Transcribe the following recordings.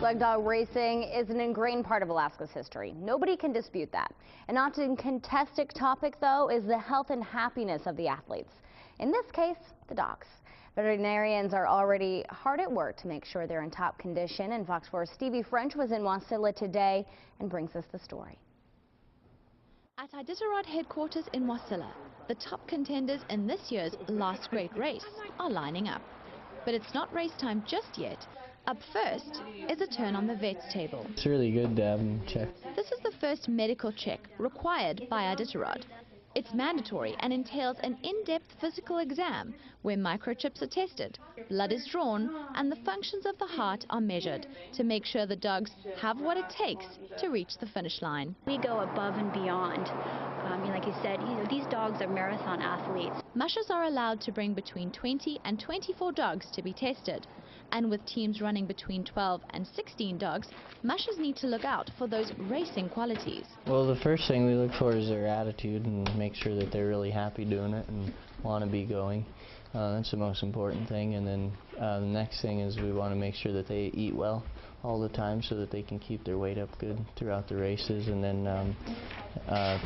Sled dog racing is an ingrained part of Alaska's history. Nobody can dispute that. An often contested topic, though, is the health and happiness of the athletes. In this case, the dogs. Veterinarians are already hard at work to make sure they're in top condition, and Fox 4's Stevie French was in Wasilla today and brings us the story. At Iditarod headquarters in Wasilla, the top contenders in this year's last great race are lining up. But it's not race time just yet. Up first is a turn on the vet's table. It's really good to have them checked. This is the first medical check required by Iditarod. It's mandatory and entails an in-depth physical exam where microchips are tested, blood is drawn, and the functions of the heart are measured to make sure the dogs have what it takes to reach the finish line. We go above and beyond. Like you said, these dogs are marathon athletes. Mushers are allowed to bring between 20 and 24 dogs to be tested. And with teams running between 12 and 16 dogs, mushers need to look out for those racing qualities. Well, the first thing we look for is their attitude and make sure that they're really happy doing it and want to be going. That's the most important thing. And then the next thing is we want to make sure that they eat well all the time so that they can keep their weight up good throughout the races. And then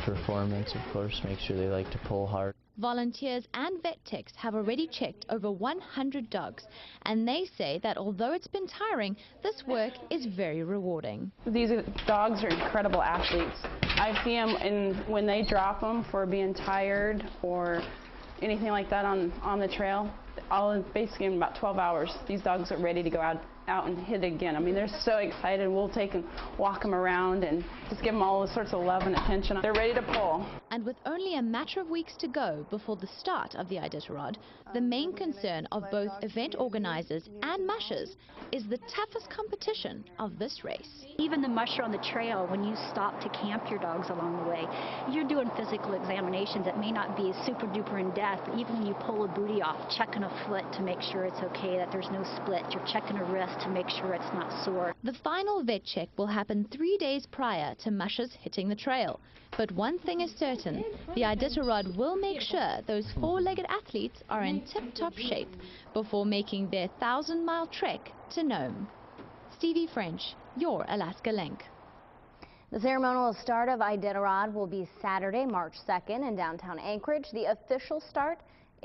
performance, of course, make sure they like to pull hard. Volunteers and vet techs have already checked over 100 dogs, and they say that although it's been tiring, this work is very rewarding. These dogs are incredible athletes. I see them when they drop them for being tired or anything like that on the trail. Basically in about 12 hours, these dogs are ready to go out and hit again. I mean, they're so excited. We'll take and walk them around and just give them all sorts of love and attention. They're ready to pull. And with only a matter of weeks to go before the start of the Iditarod, the main concern of both event organizers and mushers is the toughest competition of this race. Even the musher on the trail, when you stop to camp your dogs along the way, you're doing physical examinations that may not be super duper in depth, but even when you pull a booty off, checking a foot to make sure it's okay, that there's no split, you're checking a wrist to make sure it's not sore. The final vet check will happen 3 days prior to mushers hitting the trail. But one thing is certain, the Iditarod will make sure those four-legged athletes are in tip-top shape before making their 1,000-mile trek to Nome. Stevie French, your Alaska Link. The ceremonial start of Iditarod will be Saturday, March 2nd in downtown Anchorage. The official start